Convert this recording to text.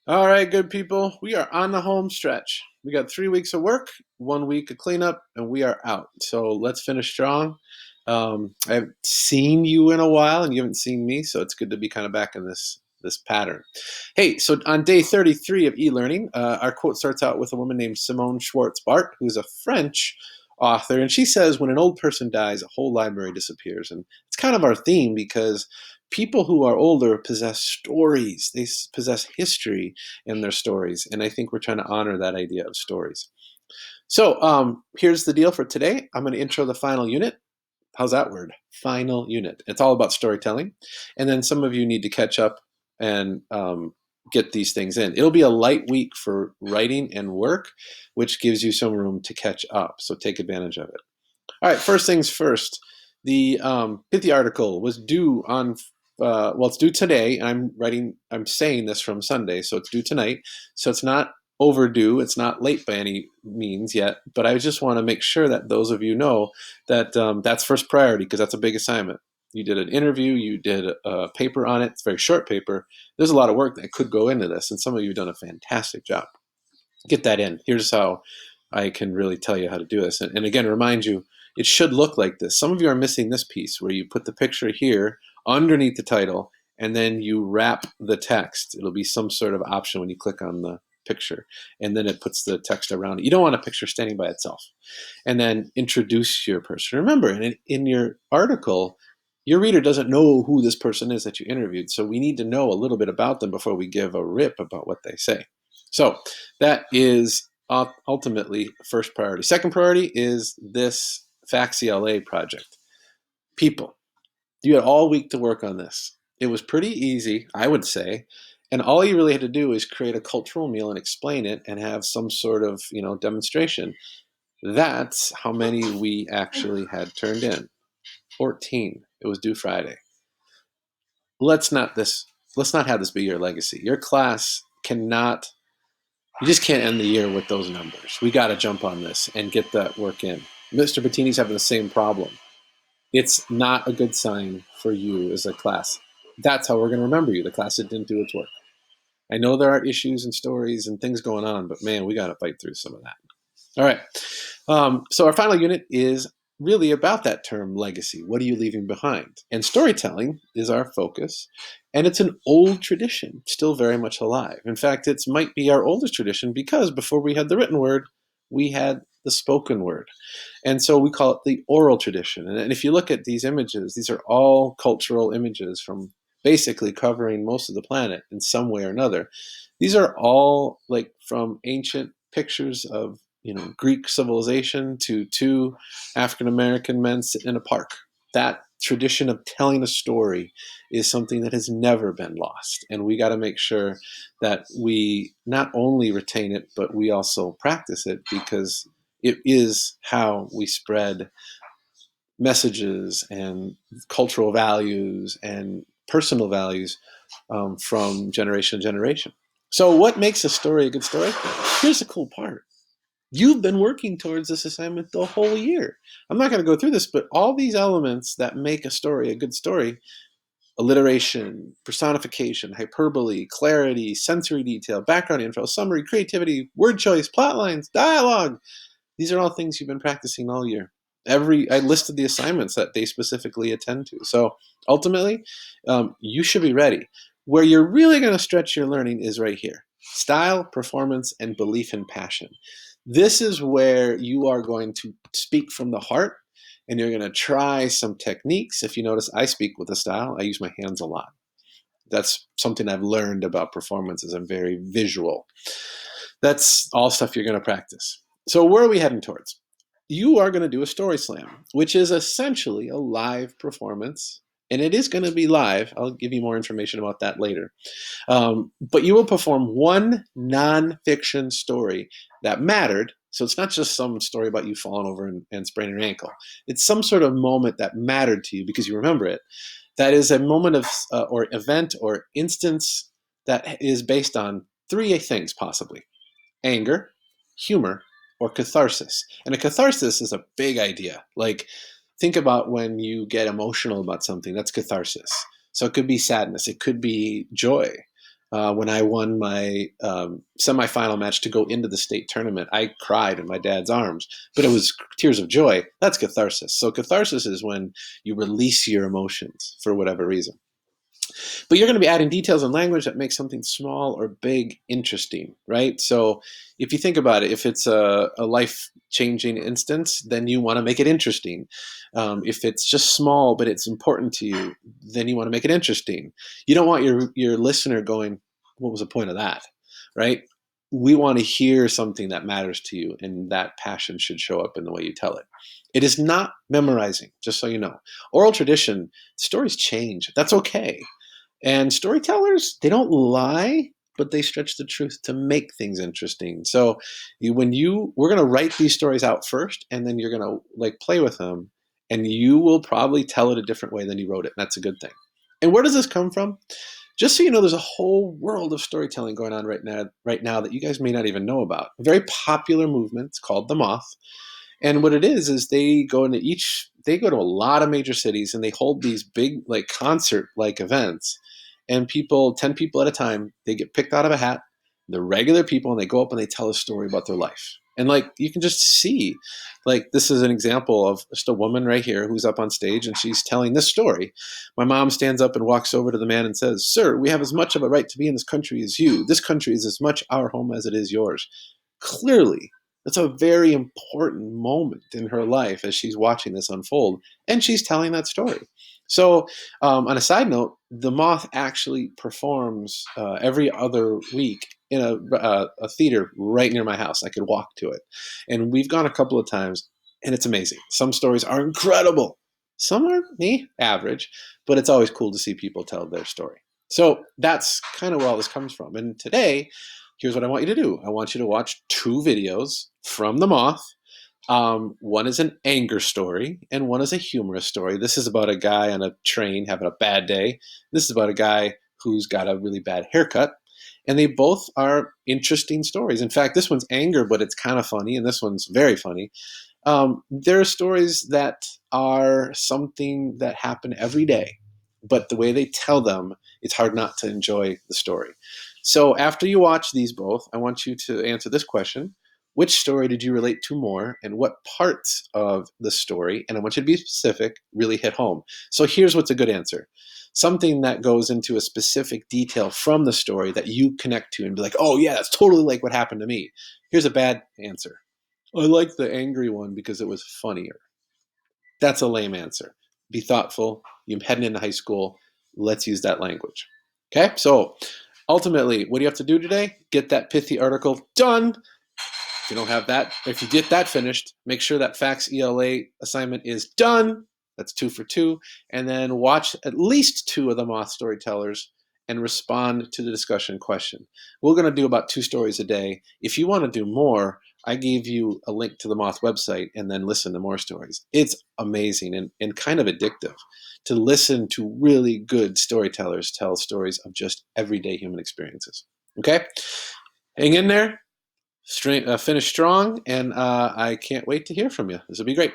All right, good people. We are on the home stretch. We got 3 weeks of work, 1 week of cleanup, and we are out. So let's finish strong. I haven't seen you in a while, and you haven't seen me, so it's good to be kind of back in this pattern. Hey, so on day 33 of e-learning, our quote starts out with a woman named Simone Schwartz-Bart, who's a French author, and she says, "When an old person dies, a whole library disappears." And it's kind of our theme because people who are older possess stories. They possess history in their stories. And I think we're trying to honor that idea of stories. So here's the deal for today. I'm going to intro the final unit. How's that word? Final unit. It's all about storytelling. And then some of you need to catch up and get these things in. It'll be a light week for writing and work, which gives you some room to catch up. So take advantage of it. All right, first things first. The Pithy article was due on, well, it's due today. I'm saying this from Sunday, so it's due tonight. So it's not overdue. It's not late by any means yet. But I just want to make sure that those of you know that that's first priority because that's a big assignment. You did an interview, you did a paper on it. It's a very short paper. There's a lot of work that could go into this, and some of you have done a fantastic job. Get that in. Here's how I can really tell you how to do this. And again, remind you, it should look like this. Some of you are missing this piece where you put the picture here underneath the title and then you wrap the text. It'll be some sort of option when you click on the picture and then it puts the text around it. You don't want a picture standing by itself. And then introduce your person. Remember, in your article, your reader doesn't know who this person is that you interviewed. So we need to know a little bit about them before we give a rip about what they say. So that is ultimately first priority. Second priority is this FaxCLA project. People, you had all week to work on this. It was pretty easy, I would say, and all you really had to do is create a cultural meal and explain it and have some sort of demonstration. That's how many we actually had turned in. 14. It was due Friday. Let's not have this be your legacy. Your class cannot You just can't end the year with those numbers. We got to jump on this and get that work in. Mr. Bettini's having the same problem. It's not a good sign for you as a class. That's how we're going to remember you, the class that didn't do its work. I know there are issues and stories and things going on, but man, we got to fight through some of that. All right. So our final unit is really about that term legacy. What are you leaving behind? And storytelling is our focus. And it's an old tradition, still very much alive. In fact, it might be our oldest tradition because before we had the written word, we had the spoken word. And so we call it the oral tradition. And if you look at these images, these are all cultural images from basically covering most of the planet in some way or another. These are all like from ancient pictures of Greek civilization to two African American men sitting in a park. That tradition of telling a story is something that has never been lost. And we got to make sure that we not only retain it, but we also practice it because it is how we spread messages and cultural values and personal values from generation to generation. So what makes a story a good story? Here's the cool part. You've been working towards this assignment the whole year. I'm not going to go through this, but all these elements that make a story a good story, alliteration, personification, hyperbole, clarity, sensory detail, background info, summary, creativity, word choice, plot lines, dialogue, these are all things you've been practicing all year. I listed the assignments that they specifically attend to. So ultimately, you should be ready. Where you're really going to stretch your learning is right here. Style, performance, and belief and passion. This is where you are going to speak from the heart and you're going to try some techniques. If you notice, I speak with a style. I use my hands a lot. That's something I've learned about performance is I'm very visual. That's all stuff you're going to practice. So where are we heading towards? You are going to do a story slam, which is essentially a live performance. And it is going to be live. I'll give you more information about that later. But you will perform one nonfiction story that mattered. So it's not just some story about you falling over and spraining your ankle. It's some sort of moment that mattered to you because you remember it. That is a moment of or event or instance that is based on three things possibly: anger, humor, or catharsis. And a catharsis is a big idea. Like, think about when you get emotional about something. That's catharsis. So it could be sadness. It could be joy. When I won my semifinal match to go into the state tournament, I cried in my dad's arms, but it was tears of joy. That's catharsis. So catharsis is when you release your emotions for whatever reason. But you're going to be adding details and language that make something small or big interesting, right? So if you think about it, if it's a life-changing instance, then you want to make it interesting. If it's just small but it's important to you, then you want to make it interesting. You don't want your listener going, "What was the point of that?" Right? We want to hear something that matters to you, and that passion should show up in the way you tell it. It is not memorizing, just so you know. Oral tradition, stories change. That's okay. And storytellers, they don't lie, but they stretch the truth to make things interesting. So we're going to write these stories out first, and then you're going to like play with them, and you will probably tell it a different way than you wrote it. And that's a good thing. And where does this come from? Just so you know, there's a whole world of storytelling going on right now that you guys may not even know about. A very popular movement called the Moth. And what it is they go to a lot of major cities and they hold these big like concert like events. And people, 10 people at a time, they get picked out of a hat. They're regular people and they go up and they tell a story about their life. And like you can just see, like this is an example of just a woman right here who's up on stage and she's telling this story. My mom stands up and walks over to the man and says, "Sir, we have as much of a right to be in this country as you. This country is as much our home as it is yours." Clearly, that's a very important moment in her life as she's watching this unfold, and she's telling that story. So, on a side note, the Moth actually performs every other week in a theater right near my house. I could walk to it, and we've gone a couple of times, and it's amazing. Some stories are incredible, some are average, but it's always cool to see people tell their story. So that's kind of where all this comes from. And today, here's what I want you to do. I want you to watch 2 videos from the Moth. One is an anger story, and one is a humorous story. This is about a guy on a train having a bad day. This is about a guy who's got a really bad haircut. And they both are interesting stories. In fact, this one's anger, but it's kind of funny, and this one's very funny. There are stories that are something that happen every day, but the way they tell them, it's hard not to enjoy the story. So after you watch these both, I want you to answer this question. Which story did you relate to more, and what parts of the story, and I want you to be specific, really hit home? So here's what's a good answer. Something that goes into a specific detail from the story that you connect to and be like, "Oh yeah, that's totally like what happened to me." Here's a bad answer. "I like the angry one because it was funnier." That's a lame answer. Be thoughtful. You're heading into high school. Let's use that language. Okay, so ultimately, what do you have to do today? Get that pithy article done. If you don't have that, if you get that finished, make sure that Facts ELA assignment is done. That's 2 for 2. And then watch at least 2 of the Moth storytellers and respond to the discussion question. We're going to do about 2 stories a day. If you want to do more, I gave you a link to the Moth website and then listen to more stories. It's amazing and kind of addictive to listen to really good storytellers tell stories of just everyday human experiences. Okay? Hang in there. Finish strong, and I can't wait to hear from you. This will be great.